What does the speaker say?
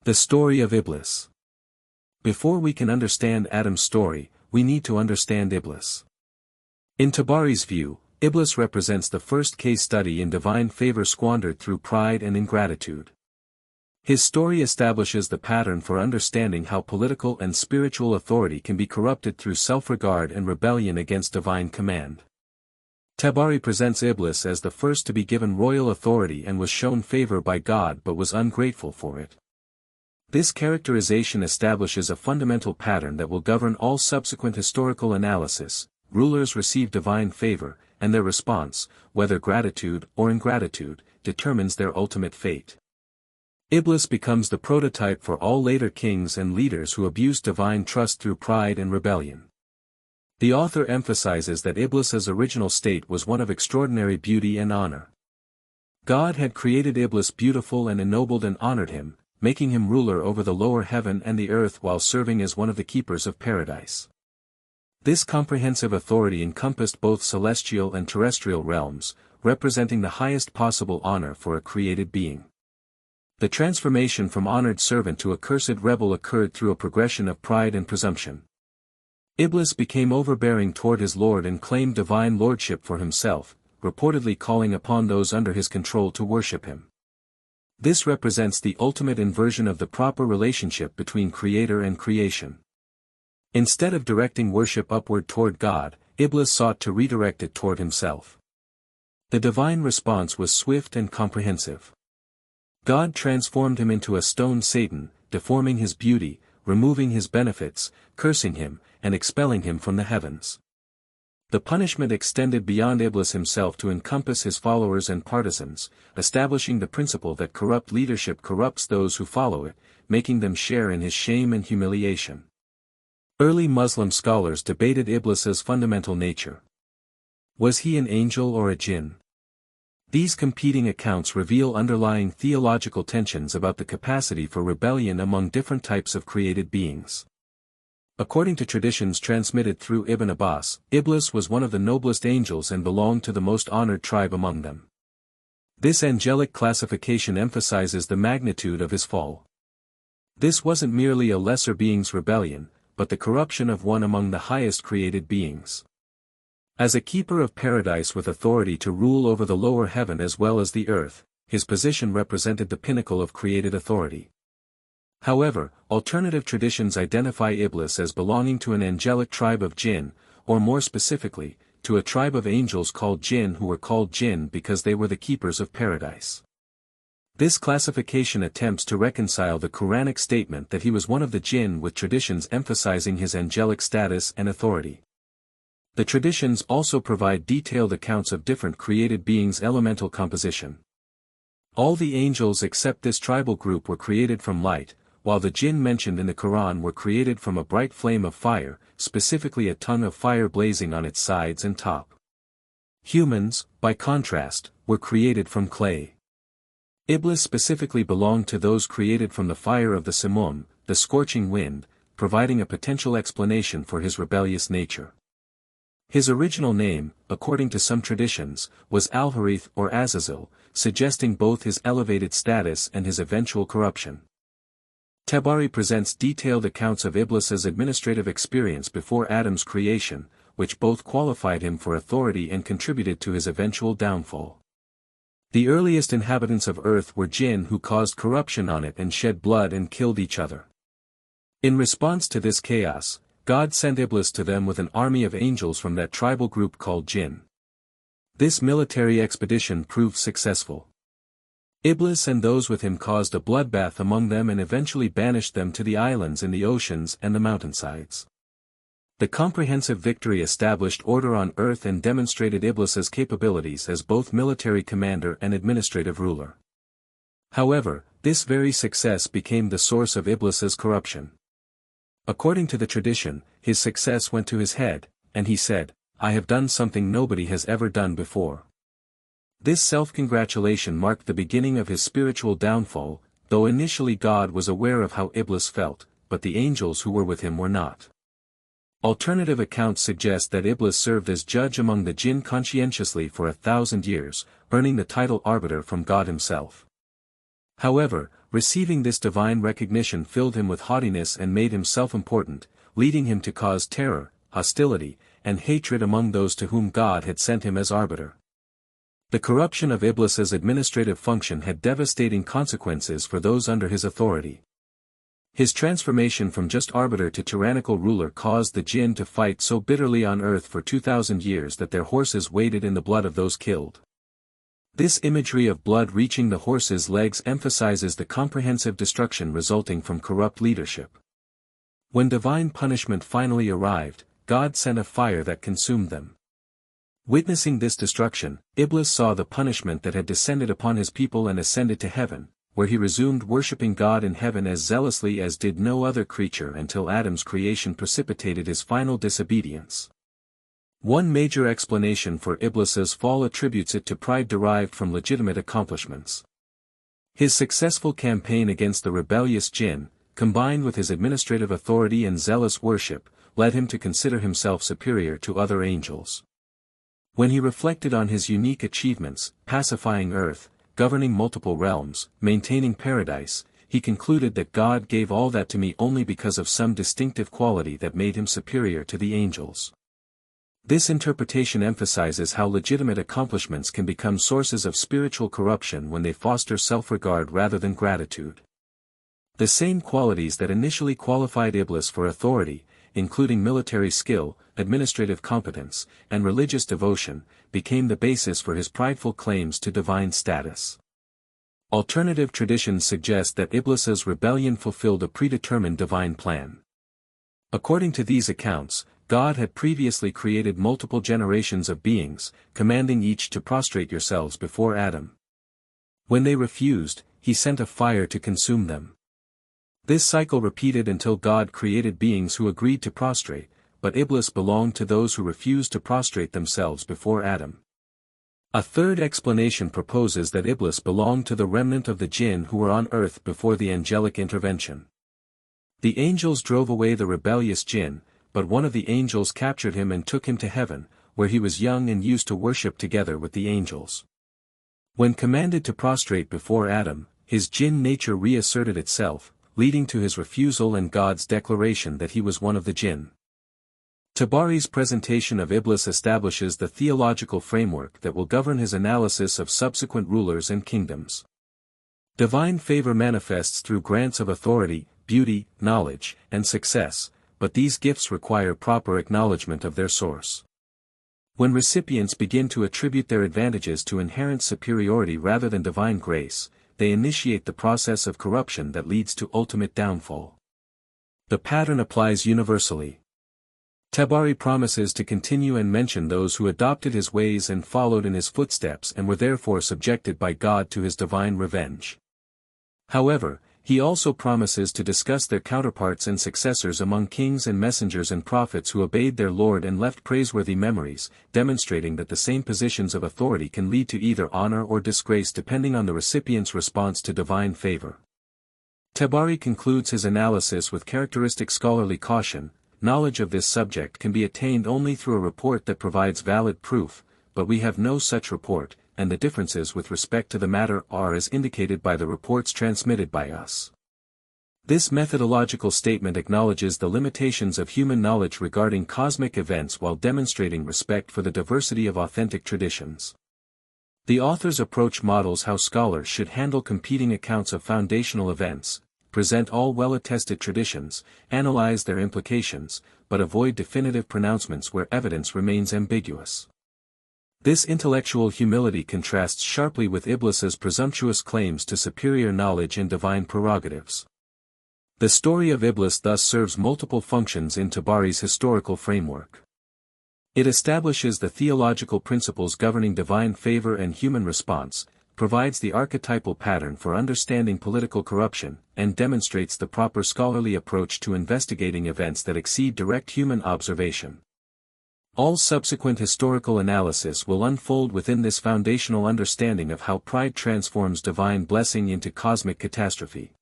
The story of Iblis. Before we can understand Adam's story, we need to understand Iblis. In Tabari's view, Iblis represents the first case study in divine favor squandered through pride and ingratitude. His story establishes the pattern for understanding how political and spiritual authority can be corrupted through self-regard and rebellion against divine command. Tabari presents Iblis as the first to be given royal authority and was shown favor by God but was ungrateful for it. This characterization establishes a fundamental pattern that will govern all subsequent historical analysis. Rulers receive divine favor, and their response, whether gratitude or ingratitude, determines their ultimate fate. Iblis becomes the prototype for all later kings and leaders who abuse divine trust through pride and rebellion. The author emphasizes that Iblis's original state was one of extraordinary beauty and honor. God had created Iblis beautiful and ennobled and honored him, making him ruler over the lower heaven and the earth while serving as one of the keepers of paradise. This comprehensive authority encompassed both celestial and terrestrial realms, representing the highest possible honor for a created being. The transformation from honored servant to accursed rebel occurred through a progression of pride and presumption. Iblis became overbearing toward his Lord and claimed divine lordship for himself, reportedly calling upon those under his control to worship him. This represents the ultimate inversion of the proper relationship between Creator and creation. Instead of directing worship upward toward God, Iblis sought to redirect it toward himself. The divine response was swift and comprehensive. God transformed him into a stone Satan, deforming his beauty, removing his benefits, cursing him, and expelling him from the heavens. The punishment extended beyond Iblis himself to encompass his followers and partisans, establishing the principle that corrupt leadership corrupts those who follow it, making them share in his shame and humiliation. Early Muslim scholars debated Iblis's fundamental nature. Was he an angel or a jinn? These competing accounts reveal underlying theological tensions about the capacity for rebellion among different types of created beings. According to traditions transmitted through Ibn Abbas, Iblis was one of the noblest angels and belonged to the most honored tribe among them. This angelic classification emphasizes the magnitude of his fall. This wasn't merely a lesser being's rebellion, but the corruption of one among the highest created beings. As a keeper of paradise with authority to rule over the lower heaven as well as the earth, his position represented the pinnacle of created authority. However, alternative traditions identify Iblis as belonging to an angelic tribe of jinn, or more specifically, to a tribe of angels called jinn who were called jinn because they were the keepers of paradise. This classification attempts to reconcile the Quranic statement that he was one of the jinn with traditions emphasizing his angelic status and authority. The traditions also provide detailed accounts of different created beings' elemental composition. All the angels except this tribal group were created from light, while the jinn mentioned in the Quran were created from a bright flame of fire, specifically a tongue of fire blazing on its sides and top. Humans, by contrast, were created from clay. Iblis specifically belonged to those created from the fire of the Samum, the scorching wind, providing a potential explanation for his rebellious nature. His original name, according to some traditions, was Al-Harith or Azazel, suggesting both his elevated status and his eventual corruption. Tabari presents detailed accounts of Iblis's administrative experience before Adam's creation, which both qualified him for authority and contributed to his eventual downfall. The earliest inhabitants of earth were jinn who caused corruption on it and shed blood and killed each other. In response to this chaos, God sent Iblis to them with an army of angels from that tribal group called jinn. This military expedition proved successful. Iblis and those with him caused a bloodbath among them and eventually banished them to the islands in the oceans and the mountainsides. The comprehensive victory established order on earth and demonstrated Iblis's capabilities as both military commander and administrative ruler. However, this very success became the source of Iblis's corruption. According to the tradition, his success went to his head, and he said, "I have done something nobody has ever done before." This self-congratulation marked the beginning of his spiritual downfall, though initially God was aware of how Iblis felt, but the angels who were with him were not. Alternative accounts suggest that Iblis served as judge among the jinn conscientiously for 1,000 years, earning the title arbiter from God himself. However, receiving this divine recognition filled him with haughtiness and made him self-important, leading him to cause terror, hostility, and hatred among those to whom God had sent him as arbiter. The corruption of Iblis's administrative function had devastating consequences for those under his authority. His transformation from just arbiter to tyrannical ruler caused the jinn to fight so bitterly on earth for 2,000 years that their horses waded in the blood of those killed. This imagery of blood reaching the horses' legs emphasizes the comprehensive destruction resulting from corrupt leadership. When divine punishment finally arrived, God sent a fire that consumed them. Witnessing this destruction, Iblis saw the punishment that had descended upon his people and ascended to heaven, where he resumed worshipping God in heaven as zealously as did no other creature until Adam's creation precipitated his final disobedience. One major explanation for Iblis's fall attributes it to pride derived from legitimate accomplishments. His successful campaign against the rebellious jinn, combined with his administrative authority and zealous worship, led him to consider himself superior to other angels. When he reflected on his unique achievements, pacifying earth, governing multiple realms, maintaining paradise, he concluded that God gave all that to me only because of some distinctive quality that made him superior to the angels. This interpretation emphasizes how legitimate accomplishments can become sources of spiritual corruption when they foster self-regard rather than gratitude. The same qualities that initially qualified Iblis for authority, including military skill, administrative competence, and religious devotion, became the basis for his prideful claims to divine status. Alternative traditions suggest that Iblis's rebellion fulfilled a predetermined divine plan. According to these accounts, God had previously created multiple generations of beings, commanding each to prostrate yourselves before Adam. When they refused, he sent a fire to consume them. This cycle repeated until God created beings who agreed to prostrate, but Iblis belonged to those who refused to prostrate themselves before Adam. A third explanation proposes that Iblis belonged to the remnant of the jinn who were on earth before the angelic intervention. The angels drove away the rebellious jinn, but one of the angels captured him and took him to heaven, where he was young and used to worship together with the angels. When commanded to prostrate before Adam, his jinn nature reasserted itself, leading to his refusal and God's declaration that he was one of the jinn. Tabari's presentation of Iblis establishes the theological framework that will govern his analysis of subsequent rulers and kingdoms. Divine favor manifests through grants of authority, beauty, knowledge, and success, but these gifts require proper acknowledgement of their source. When recipients begin to attribute their advantages to inherent superiority rather than divine grace, they initiate the process of corruption that leads to ultimate downfall. The pattern applies universally. Tabari promises to continue and mention those who adopted his ways and followed in his footsteps and were therefore subjected by God to his divine revenge. However, he also promises to discuss their counterparts and successors among kings and messengers and prophets who obeyed their Lord and left praiseworthy memories, demonstrating that the same positions of authority can lead to either honor or disgrace depending on the recipient's response to divine favor. Tabari concludes his analysis with characteristic scholarly caution. Knowledge of this subject can be attained only through a report that provides valid proof, but we have no such report, and the differences with respect to the matter are as indicated by the reports transmitted by us. This methodological statement acknowledges the limitations of human knowledge regarding cosmic events while demonstrating respect for the diversity of authentic traditions. The author's approach models how scholars should handle competing accounts of foundational events, present all well-attested traditions, analyze their implications, but avoid definitive pronouncements where evidence remains ambiguous. This intellectual humility contrasts sharply with Iblis's presumptuous claims to superior knowledge and divine prerogatives. The story of Iblis thus serves multiple functions in Tabari's historical framework. It establishes the theological principles governing divine favor and human response, provides the archetypal pattern for understanding political corruption, and demonstrates the proper scholarly approach to investigating events that exceed direct human observation. All subsequent historical analysis will unfold within this foundational understanding of how pride transforms divine blessing into cosmic catastrophe.